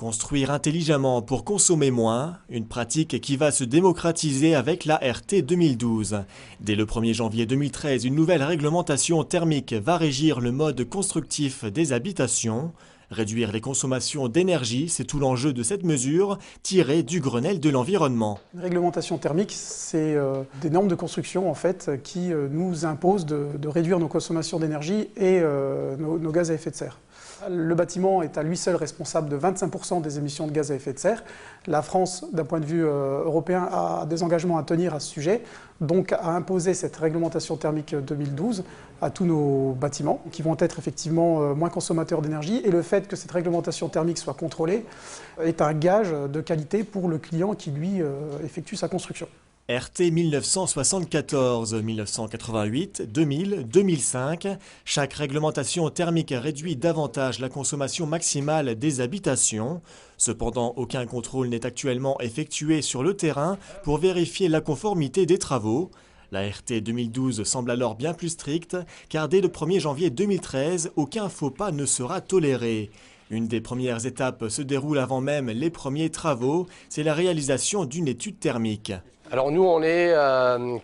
Construire intelligemment pour consommer moins, une pratique qui va se démocratiser avec la RT 2012. Dès le 1er janvier 2013, une nouvelle réglementation thermique va régir le mode constructif des habitations. Réduire les consommations d'énergie, c'est tout l'enjeu de cette mesure, tirée du Grenelle de l'environnement. Une réglementation thermique, c'est des normes de construction en fait, qui nous imposent de réduire nos consommations d'énergie et nos gaz à effet de serre. Le bâtiment est à lui seul responsable de 25% des émissions de gaz à effet de serre. La France, d'un point de vue européen, a des engagements à tenir à ce sujet, donc a imposé cette réglementation thermique 2012 à tous nos bâtiments, qui vont être effectivement moins consommateurs d'énergie. Et le fait que cette réglementation thermique soit contrôlée est un gage de qualité pour le client qui, lui, effectue sa construction. RT 1974, 1988, 2000, 2005, chaque réglementation thermique réduit davantage la consommation maximale des habitations. Cependant, aucun contrôle n'est actuellement effectué sur le terrain pour vérifier la conformité des travaux. La RT 2012 semble alors bien plus stricte, car dès le 1er janvier 2013, aucun faux pas ne sera toléré. Une des premières étapes se déroule avant même les premiers travaux, c'est la réalisation d'une étude thermique. Alors nous, on est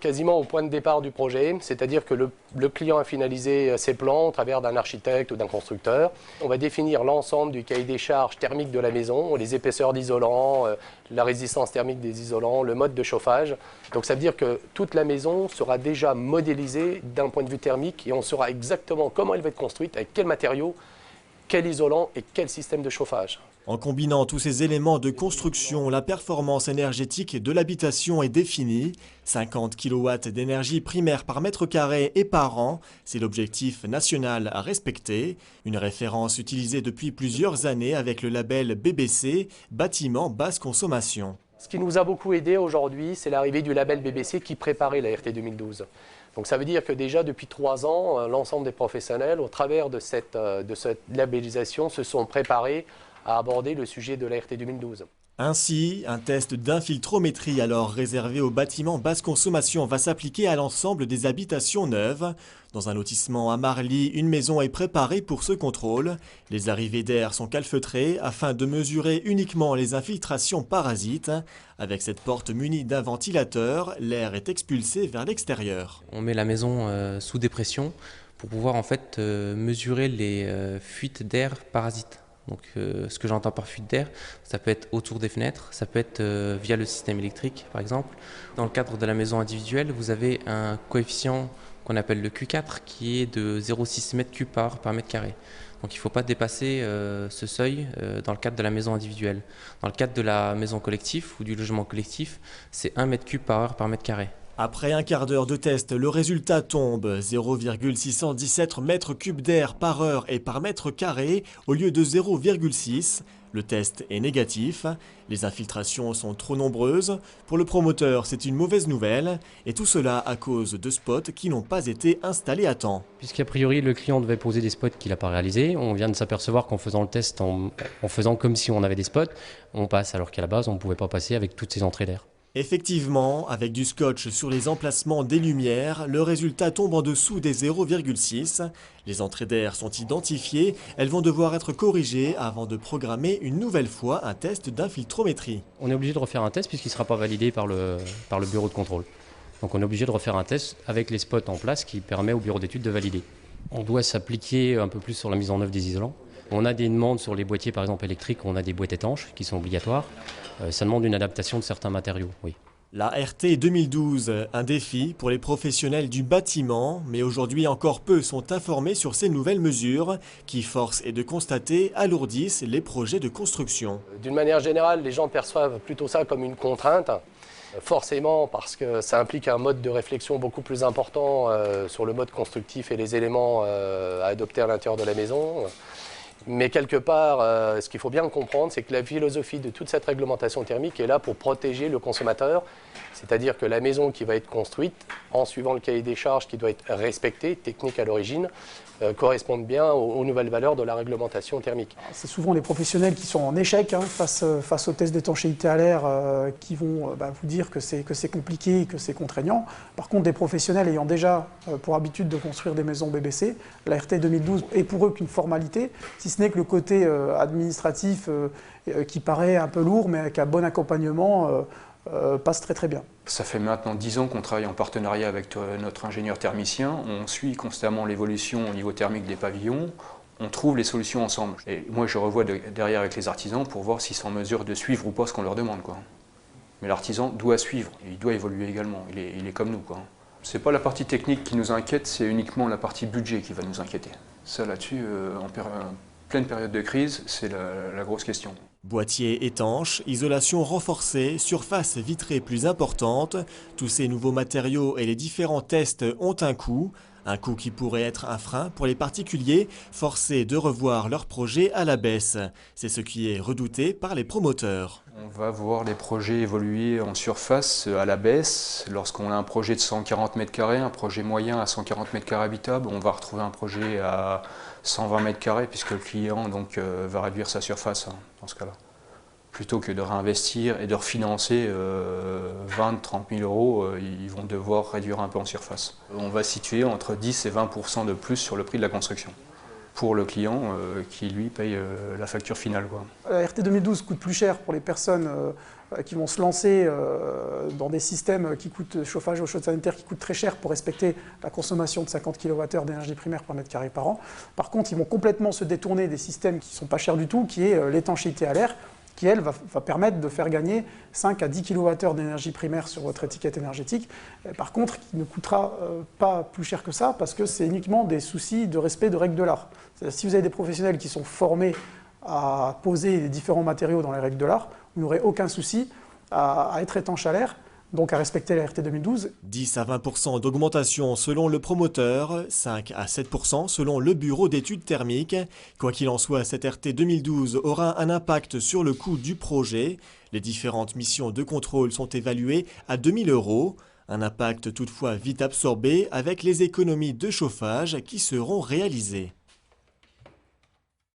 quasiment au point de départ du projet, c'est-à-dire que le client a finalisé ses plans au travers d'un architecte ou d'un constructeur. On va définir l'ensemble du cahier des charges thermiques de la maison, les épaisseurs d'isolants, la résistance thermique des isolants, le mode de chauffage. Donc ça veut dire que toute la maison sera déjà modélisée d'un point de vue thermique et on saura exactement comment elle va être construite, avec quels matériaux, quel isolant et quel système de chauffage. En combinant tous ces éléments de construction, la performance énergétique de l'habitation est définie. 50 kW d'énergie primaire par mètre carré et par an, c'est l'objectif national à respecter. Une référence utilisée depuis plusieurs années avec le label BBC, bâtiment basse consommation. Ce qui nous a beaucoup aidé aujourd'hui, c'est l'arrivée du label BBC qui préparait la RT 2012. Donc ça veut dire que déjà depuis 3 ans, l'ensemble des professionnels, au travers de cette labellisation, se sont préparés à aborder le sujet de la RT 2012. Ainsi, un test d'infiltrométrie alors réservé aux bâtiments basse consommation va s'appliquer à l'ensemble des habitations neuves. Dans un lotissement à Marly, une maison est préparée pour ce contrôle. Les arrivées d'air sont calfeutrées afin de mesurer uniquement les infiltrations parasites. Avec cette porte munie d'un ventilateur, l'air est expulsé vers l'extérieur. On met la maison sous dépression pour pouvoir en fait mesurer les fuites d'air parasites. Donc ce que j'entends par fuite d'air, ça peut être autour des fenêtres, ça peut être via le système électrique par exemple. Dans le cadre de la maison individuelle, vous avez un coefficient qu'on appelle le Q4 qui est de 0,6 m3 par mètre carré. Donc il ne faut pas dépasser ce seuil dans le cadre de la maison individuelle. Dans le cadre de la maison collective ou du logement collectif, c'est 1 m3 par heure par mètre carré. Après un quart d'heure de test, le résultat tombe, 0,617 m3 d'air par heure et par mètre carré au lieu de 0,6. Le test est négatif, les infiltrations sont trop nombreuses. Pour le promoteur, c'est une mauvaise nouvelle, et tout cela à cause de spots qui n'ont pas été installés à temps. Puisqu'a priori le client devait poser des spots qu'il n'a pas réalisés, on vient de s'apercevoir qu'en faisant le test, en faisant comme si on avait des spots, on passe alors qu'à la base on ne pouvait pas passer avec toutes ces entrées d'air. Effectivement, avec du scotch sur les emplacements des lumières, le résultat tombe en dessous des 0,6. Les entrées d'air sont identifiées, elles vont devoir être corrigées avant de programmer une nouvelle fois un test d'infiltrométrie. On est obligé de refaire un test puisqu'il ne sera pas validé par le bureau de contrôle. Donc on est obligé de refaire un test avec les spots en place qui permet au bureau d'études de valider. On doit s'appliquer un peu plus sur la mise en œuvre des isolants. On a des demandes sur les boîtiers par exemple électriques, on a des boîtes étanches qui sont obligatoires. Ça demande une adaptation de certains matériaux, oui. La RT 2012, un défi pour les professionnels du bâtiment, mais aujourd'hui encore peu sont informés sur ces nouvelles mesures qui, force est de constater, alourdissent les projets de construction. D'une manière générale, les gens perçoivent plutôt ça comme une contrainte, forcément parce que ça implique un mode de réflexion beaucoup plus important sur le mode constructif et les éléments à adopter à l'intérieur de la maison. Mais quelque part, ce qu'il faut bien comprendre, c'est que la philosophie de toute cette réglementation thermique est là pour protéger le consommateur. C'est-à-dire que la maison qui va être construite, en suivant le cahier des charges qui doit être respecté, technique à l'origine, correspondent bien aux nouvelles valeurs de la réglementation thermique. C'est souvent les professionnels qui sont en échec face aux tests d'étanchéité à l'air qui vont vous dire que c'est compliqué et que c'est contraignant. Par contre, des professionnels ayant déjà pour habitude de construire des maisons BBC, la RT 2012 est pour eux qu'une formalité. Si ce n'est que le côté administratif qui paraît un peu lourd, mais avec un bon accompagnement, passe très très bien. Ça fait maintenant 10 ans qu'on travaille en partenariat avec notre ingénieur thermicien. On suit constamment l'évolution au niveau thermique des pavillons. On trouve les solutions ensemble. Et moi, je revois derrière avec les artisans pour voir s'ils sont en mesure de suivre ou pas ce qu'on leur demande, quoi. Mais l'artisan doit suivre, il doit évoluer également. Il est comme nous, quoi. C'est pas la partie technique qui nous inquiète, c'est uniquement la partie budget qui va nous inquiéter. Ça, là-dessus, en pleine période de crise, c'est la grosse question. Boîtier étanche, isolation renforcée, surface vitrée plus importante, tous ces nouveaux matériaux et les différents tests ont un coût qui pourrait être un frein pour les particuliers forcés de revoir leur projet à la baisse. C'est ce qui est redouté par les promoteurs. On va voir les projets évoluer en surface à la baisse. Lorsqu'on a un projet de 140 m², un projet moyen à 140 m² habitables, on va retrouver un projet à 120 m², puisque le client donc, va réduire sa surface dans ce cas-là. Plutôt que de réinvestir et de refinancer 20-30 000 euros, ils vont devoir réduire un peu en surface. On va situer entre 10 et 20% de plus sur le prix de la construction pour le client qui lui paye la facture finale, quoi. La RT 2012 coûte plus cher pour les personnes qui vont se lancer dans des systèmes qui coûtent chauffage eau chaude sanitaire qui coûtent très cher pour respecter la consommation de 50 kWh d'énergie primaire par mètre carré par an. Par contre, ils vont complètement se détourner des systèmes qui ne sont pas chers du tout, qui est l'étanchéité à l'air, qui, elle, va permettre de faire gagner 5 à 10 kWh d'énergie primaire sur votre étiquette énergétique. Par contre, qui ne coûtera pas plus cher que ça, parce que c'est uniquement des soucis de respect de règles de l'art. Si vous avez des professionnels qui sont formés à poser les différents matériaux dans les règles de l'art, vous n'aurez aucun souci à être étanche à l'air, donc à respecter la RT 2012. 10 à 20% d'augmentation selon le promoteur, 5 à 7% selon le bureau d'études thermiques. Quoi qu'il en soit, cette RT 2012 aura un impact sur le coût du projet. Les différentes missions de contrôle sont évaluées à 2 000 €. Un impact toutefois vite absorbé avec les économies de chauffage qui seront réalisées.